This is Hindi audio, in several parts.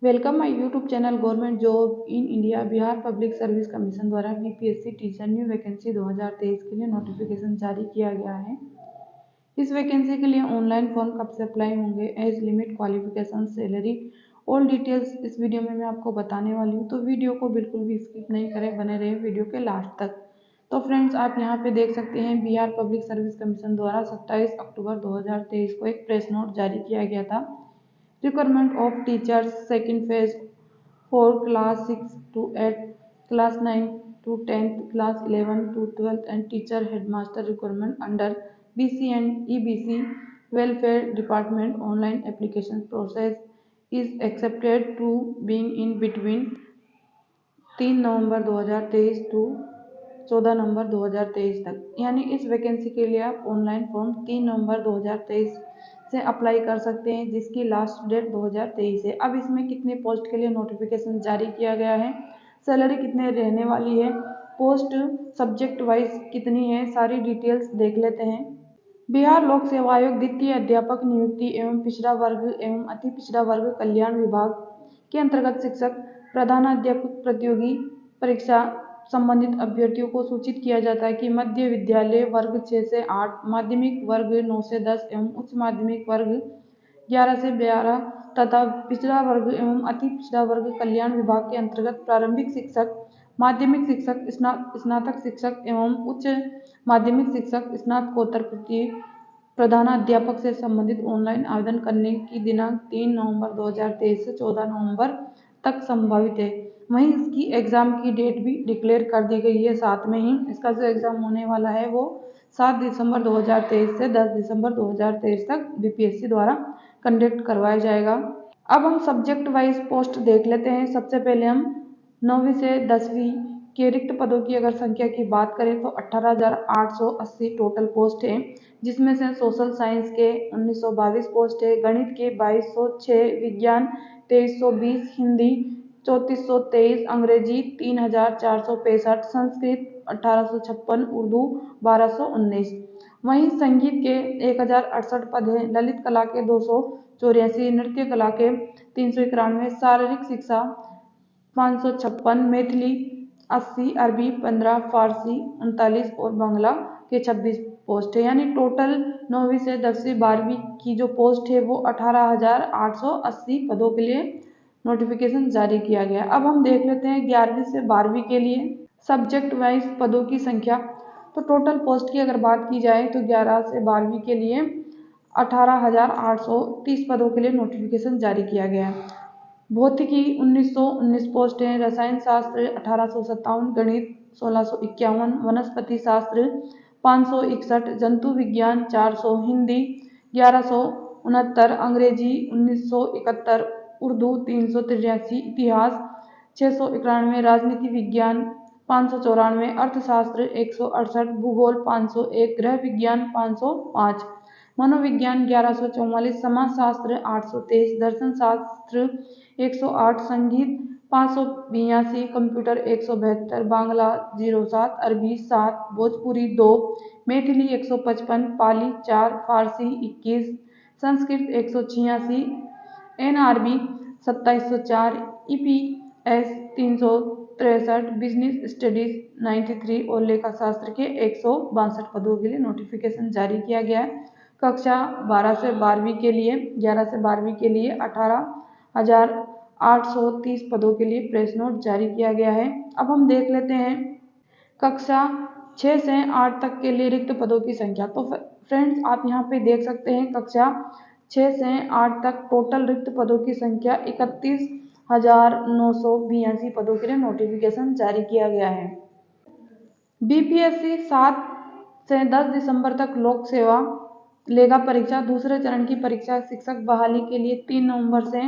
Welcome my YouTube channel government job in India. Bihar public service commission द्वारा बीपीएससी टीचर न्यू वैकेंसी 2023 के लिए नोटिफिकेशन जारी किया गया है। इस वैकेंसी के लिए ऑनलाइन फॉर्म कब से अप्लाई होंगे, age limit, qualification, salary, all details इस वीडियो में मैं आपको बताने वाली हूँ। तो वीडियो को बिल्कुल भी स्किप नहीं करें, बने रहे वीडियो के लास्ट तक। तो फ्रेंड्स, आप यहाँ पे देख सकते हैं बिहार पब्लिक सर्विस कमीशन द्वारा 27 अक्टूबर 2023 को एक प्रेस नोट जारी किया गया था। Requirement of teachers second phase for class 6 to 8, class 9 to 10th, class 11 to 12th and teacher headmaster requirement under BC and EBC welfare department. Online application process is accepted to being in between 3 November 2023 to 14 नवंबर 2023 तक। यानी इस वैकेंसी के लिए आप ऑनलाइन फॉर्म 3 नवंबर 2023 से अप्लाई कर सकते हैं, जिसकी लास्ट डेट 2023 है। अब इसमें कितने पोस्ट के लिए नोटिफिकेशन जारी किया गया है, सैलरी कितने रहने वाली है, पोस्ट सब्जेक्ट वाइज कितनी है, सारी डिटेल्स देख लेते हैं। बिहार लोक सेवा आयोग द्वितीय अध्यापक नियुक्ति एवं पिछड़ा वर्ग एवं अति पिछड़ा वर्ग कल्याण विभाग के अंतर्गत शिक्षक प्रधानाध्यापक प्रतियोगी परीक्षा संबंधित अभ्यर्थियों को सूचित किया जाता है कि मध्य विद्यालय वर्ग 6 से 8, माध्यमिक वर्ग 9 से 10 एवं उच्च माध्यमिक वर्ग 11 से 12 तथा पिछड़ा वर्ग एवं अति पिछड़ा वर्ग कल्याण विभाग के अंतर्गत प्रारंभिक शिक्षक, माध्यमिक शिक्षक, स्नातक शिक्षक एवं उच्च माध्यमिक शिक्षक, स्नातकोत्तर प्रधानाध्यापक से संबंधित ऑनलाइन आवेदन करने की दिनांक 3 नवंबर 2023 से 14 नवंबर तक संभावित है। वहीं इसकी एग्ज़ाम की डेट भी डिक्लेयर कर दी गई है। साथ में ही इसका जो एग्ज़ाम होने वाला है वो 7 दिसंबर 2023 से 10 दिसंबर 2023 तक बीपीएससी द्वारा कंडक्ट करवाया जाएगा। अब हम सब्जेक्ट वाइज पोस्ट देख लेते हैं। सबसे पहले हम 9वीं से 10वीं के रिक्त पदों की अगर संख्या की बात करें तो 18,880 टोटल पोस्ट है, जिसमें से सोशल साइंस के 1922 पोस्ट है, गणित के 2206, विज्ञान 2320, हिंदी 3423, अंग्रेजी 3465, संस्कृत 1856, उर्दू 1219। वहीं संगीत के 1068 पद हैं, ललित कला के 284, नृत्य कला के 391, शारीरिक शिक्षा 556, मैथिली 80, अरबी 15, फारसी 39 और बांग्ला के 26 पोस्ट है। यानी टोटल 9वीं से 10वीं 12वीं की जो पोस्ट है वो 18,880 पदों के लिए नोटिफिकेशन जारी किया गया। अब हम देख लेते हैं 11वीं से 12वीं के लिए सब्जेक्ट वाइज पदों की संख्या। तो टोटल पोस्ट की अगर बात की जाए तो 11 से 12वीं के लिए 18,830 पदों के लिए नोटिफिकेशन जारी किया गया है। भौतिकी 1919 पोस्ट है, रसायन शास्त्र 1857, गणित 1651, वनस्पति शास्त्र 561, जंतु विज्ञान 400, हिंदी 1169, अंग्रेजी 1971, उर्दू 383, इतिहास 691, राजनीति विज्ञान 594, अर्थशास्त्र 168, भूगोल 501, गृह विज्ञान 505, मनोविज्ञान 1144, समाजशास्त्र 823, दर्शन शास्त्र 108, संगीत 582, कंप्यूटर 172, बांग्ला 07, अरबी 7, भोजपुरी 2, मैथिली 155, पाली 4, फारसी 21, Sanskrit 186, NRB 2704, EPS 363, business studies 93 और लेखा शास्त्र के 162 पदों के लिए नोटिफिकेशन जारी किया गया है। कक्षा 12 से 12वीं के लिए 11 से 12वीं के लिए 18,830 पदों के लिए प्रेस नोट जारी किया गया है। अब हम देख लेते हैं कक्षा 6 से 8 तक के लिए रिक्त पदों की संख्या। तो फ्रेंड्स, आप यहाँ पे देख सकते हैं कक्षा 6 से 8 तक टोटल रिक्त पदों की संख्या 31,982 पदों के लिए नोटिफिकेशन जारी किया गया है। बीपीएससी 7 से 10 दिसंबर तक लोक सेवा लेगा परीक्षा। दूसरे चरण की परीक्षा शिक्षक बहाली के लिए 3 नवंबर से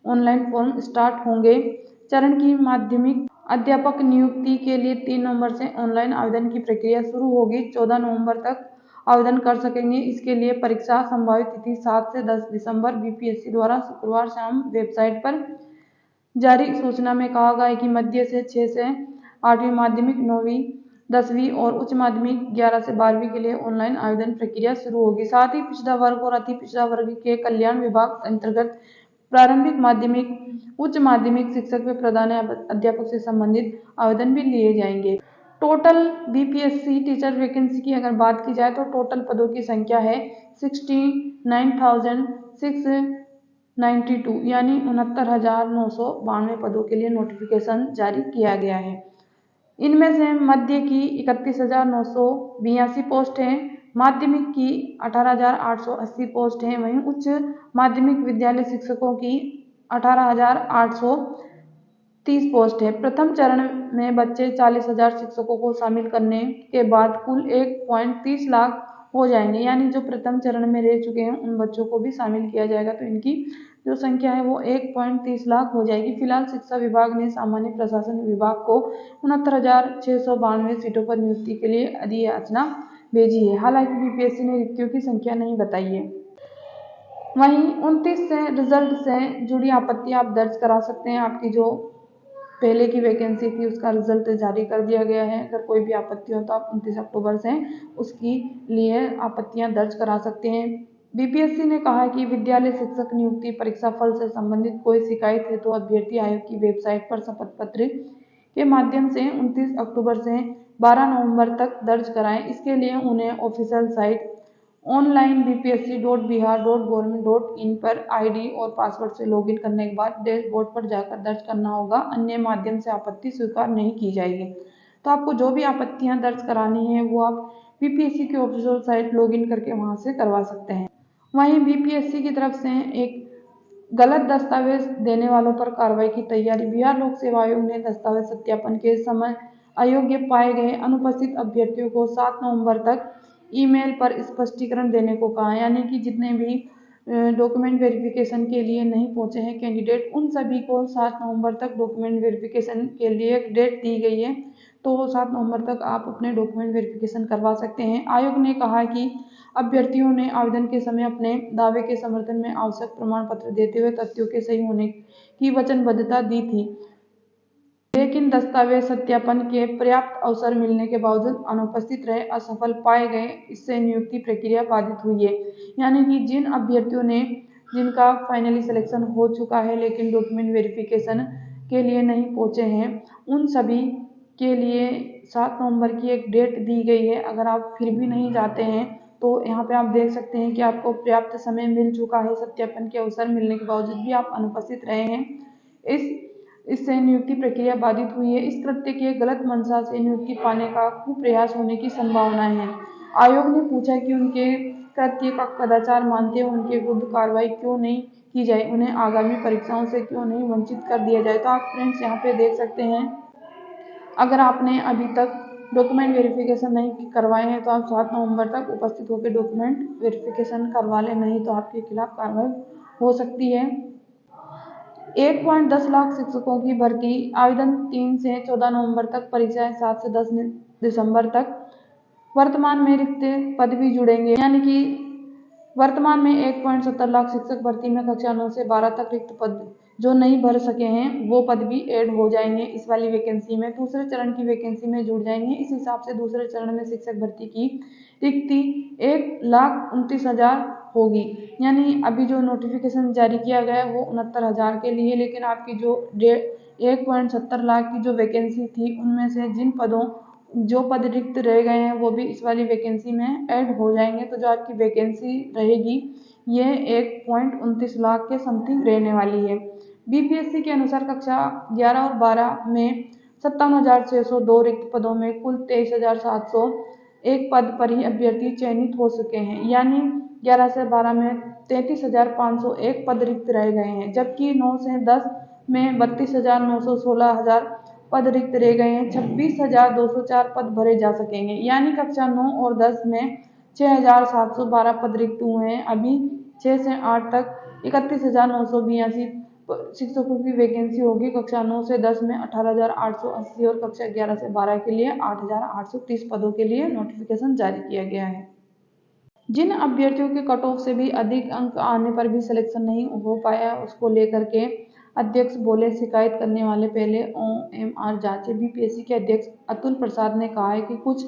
ऑनलाइन फॉर्म स्टार्ट होंगे। चरण की माध्यमिक अध्यापक नियुक्ति के लिए 3 नवंबर से ऑनलाइन आवेदन की प्रक्रिया शुरू होगी। 14 नवंबर तक आवेदन कर सकेंगे। इसके लिए परीक्षा संभावित तिथि 7 से 10 दिसंबर बीपीएससी द्वारा शुक्रवार शाम वेबसाइट पर जारी सूचना में कहा गया है कि मध्य से 6 से 8वीं, माध्यमिक 9वीं 10वीं और उच्च माध्यमिक 11 से 12वीं के लिए ऑनलाइन आवेदन प्रक्रिया शुरू होगी। साथ ही पिछड़ा वर्ग और अति पिछड़ा वर्ग के कल्याण विभाग अंतर्गत प्रारंभिक, माध्यमिक, उच्च माध्यमिक शिक्षक व प्रधान अध्यापक से संबंधित आवेदन भी लिए जाएंगे। टोटल बीपीएससी टीचर वैकेंसी की अगर बात की जाए तो टोटल पदों की संख्या है 69,692 यानी 69,992 पदों के लिए नोटिफिकेशन जारी किया गया है। इनमें से मध्य की 31,982 पोस्ट हैं, माध्यमिक की 18,880 पोस्ट हैं, वहीं उच्च माध्यमिक विद्यालय शिक्षकों की 18,830 पोस्ट है। प्रथम चरण में बच्चे 40,000 शिक्षकों को शामिल करने के बाद कुल 1.30 लाख हो जाएंगे, यानी जो प्रथम चरण में रह चुके हैं उन बच्चों को भी शामिल किया जाएगा, तो इनकी जो संख्या है वो 1.30 लाख हो जाएगी। फिलहाल शिक्षा विभाग ने सामान्य प्रशासन विभाग को 69,692 सीटों पर नियुक्ति के लिए अधियाचना भेजी है। हालांकि बीपीएससी ने रिक्तियों की संख्या नहीं बताई है। वहीं 29 से रिजल्ट से जुड़ी आपत्ति आप दर्ज करा सकते हैं। आपकी जो पहले की वैकेंसी थी उसका रिजल्ट जारी कर दिया गया है। अगर कोई भी आपत्ति हो तो आप 29 अक्टूबर से उसकी लिए आपत्तियां दर्ज करा सकते हैं। बीपीएससी ने कहा कि विद्यालय शिक्षक नियुक्ति परीक्षा फल से संबंधित कोई शिकायत है तो अभ्यर्थी आयोग की वेबसाइट पर शपथ पत्र के माध्यम से 29 अक्टूबर से 12 नवंबर तक दर्ज कराएं। इसके लिए उन्हें ऑफिशियल साइट ऑनलाइन bpsc.bihar.government.in पर आईडी और पासवर्ड से लॉगिन करने के बाद डैशबोर्ड पर जाकर दर्ज करना होगा। अन्य माध्यम से आपत्ति स्वीकार नहीं की जाएगी। तो आपको जो भी आपत्तियां दर्ज करानी है वो आप बीपीएससी की ऑफिशियल साइट लॉगिन करके वहां से करवा सकते हैं। वहीं बीपीएससी की तरफ से एक गलत दस्तावेज देने वालों पर कार्रवाई की तैयारी। बिहार लोक सेवा आयोग ने दस्तावेज सत्यापन के समय अयोग्य पाए गए अनुपस्थित अभ्यर्थियों को 7 नवंबर तक ईमेल पर स्पष्टीकरण देने को कहा, यानी कि जितने भी डॉक्यूमेंट वेरिफिकेशन के लिए नहीं पहुंचे हैं कैंडिडेट, उन सभी को 7 नवंबर तक डॉक्यूमेंट वेरिफिकेशन के लिए एक डेट दी गई है, तो 7 नवंबर तक आप अपने डॉक्यूमेंट वेरिफिकेशन करवा सकते हैं। आयोग ने कहा कि अभ्यर्थियों ने आवेदन के समय अपने दावे के समर्थन में आवश्यक प्रमाण पत्र देते हुए तथ्यों के सही होने की वचनबद्धता दी थी, लेकिन दस्तावेज सत्यापन के पर्याप्त अवसर मिलने के बावजूद अनुपस्थित रहे, असफल पाए गए। इससे नियुक्ति प्रक्रिया बाधित हुई है। यानी कि जिन अभ्यर्थियों ने जिनका फाइनली सिलेक्शन हो चुका है लेकिन डॉक्यूमेंट वेरिफिकेशन के लिए नहीं पहुंचे हैं, उन सभी के लिए 7 नवंबर की एक डेट दी गई है। अगर आप फिर भी नहीं जाते हैं तो यहाँ पे आप देख सकते हैं कि आपको पर्याप्त समय मिल चुका है, सत्यापन के अवसर मिलने के बावजूद भी आप अनुपस्थित रहे हैं। इससे नियुक्ति प्रक्रिया बाधित हुई है। इस कृत्य के गलत मंशा से नियुक्ति पाने का कुप्रयास होने की संभावना है। आयोग ने पूछा कि उनके कृत्य का कदाचार मानते हुए उनके विरुद्ध कार्रवाई क्यों नहीं की जाए, उन्हें आगामी परीक्षाओं से क्यों नहीं वंचित कर दिया जाए। तो आप फ्रेंड्स यहाँ पे देख सकते हैं, अगर आपने अभी तक डॉक्यूमेंट वेरिफिकेशन नहीं करवाए हैं तो आप 7 नवंबर तक उपस्थित होकर डॉक्यूमेंट वेरिफिकेशन करवा लें, नहीं तो आपके खिलाफ कार्रवाई हो सकती है। 1.10 लाख शिक्षकों की भर्ती आवेदन 3 से 14 नवंबर तक, परीक्षाएं 7 से 10 दिसंबर तक। वर्तमान में रिक्त पद भी जुड़ेंगे, यानी कि वर्तमान में 1.70 लाख शिक्षक भर्ती में कक्षा 9 से 12 तक रिक्त पद जो नहीं भर सके हैं वो पद भी ऐड हो जाएंगे इस वाली वैकेंसी में, दूसरे चरण की वैकेंसी में जुड़ जाएंगे। इस हिसाब से दूसरे चरण में शिक्षक भर्ती की रिक्ति 1,29,000 होगी। यानी अभी जो नोटिफिकेशन जारी किया गया है वो 69,000 के लिए, लेकिन आपकी जो 1.70 लाख की जो वैकेंसी थी उनमें से जो पद रिक्त रह गए हैं वो भी इस वाली वैकेंसी में ऐड हो जाएंगे। तो जो आपकी वैकेंसी रहेगी ये 1.29 लाख के समथिंग रहने वाली है। बीपीएससी के अनुसार कक्षा 11 और 12 में 57,602 रिक्त पदों में कुल 23,701 पद पर ही अभ्यर्थी चयनित हो सके हैं, यानी 11 से 12 में 33,501 पद रिक्त रह गए हैं, जबकि 9 से 10 में 32,916 पद रिक्त रह गए हैं। 26,204 पद भरे जा सकेंगे, यानी कक्षा 9 और 10 में 6,712 पद रिक्त हुए हैं। अभी 6 से 8 तक 31,982 शिक्षकों की वैकेंसी होगी। कक्षा 9 से 10 में 18,880 और कक्षा 11 से 12 के लिए 8,830 पदों के लिए नोटिफिकेशन जारी किया गया है। जिन अभ्यर्थियों के कट ऑफ से भी अधिक अंक आने पर भी सिलेक्शन नहीं हो पाया, उसको लेकर के अध्यक्ष बोले शिकायत करने वाले पहले OMR जांचे। बीपीएससी के अध्यक्ष अतुल प्रसाद ने कहा है कि कुछ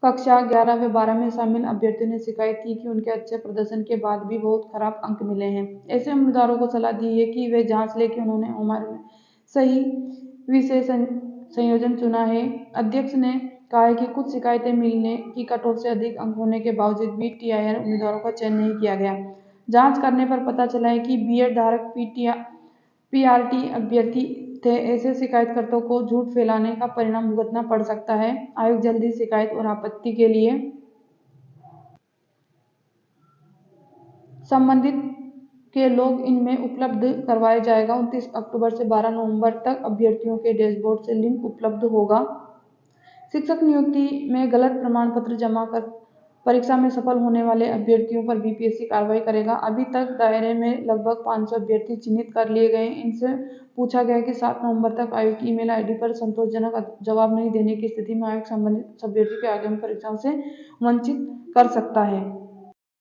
कक्षा 11 व 12 में शामिल अभ्यर्थियों ने शिकायत की कि उनके अच्छे प्रदर्शन के बाद भी बहुत खराब अंक मिले हैं। ऐसे उम्मीदवारों को सलाह दी है कि वे जांच लें कि उन्होंने उम्र में सही विषय संयोजन चुना है। अध्यक्ष ने कहा है कि कुछ शिकायतें मिलने की कटऑफ से अधिक अंक होने के बावजूद भी टीआईआर उम्मीदवारों का चयन नहीं किया गया। जांच करने पर पता चला है कि बीएड धारक पीआरटी अभ्यर्थी थे। ऐसे शिकायतकर्ताओं को झूठ फैलाने का परिणाम भुगतना पड़ सकता है। आयोग जल्दी शिकायत और आपत्ति के लिए संबंधित के लॉग इन में उपलब्ध करवाया जाएगा। 29 अक्टूबर से 12 नवंबर तक अभ्यर्थियों के डैशबोर्ड से लिंक उपलब्ध होगा। शिक्षक नियुक्ति में गलत प्रमाण पत्र जमा कर परीक्षा में सफल होने वाले अभ्यर्थियों पर बीपीएससी कार्रवाई करेगा। अभी तक दायरे में लगभग 500 अभ्यर्थी चिन्हित कर लिए गए। इनसे पूछा गया कि 7 नवंबर तक आयोग की ईमेल आईडी पर संतोषजनक जवाब नहीं देने की स्थिति में आयोग संबंधित अभ्यर्थी को आगामी परीक्षाओं से वंचित कर सकता है।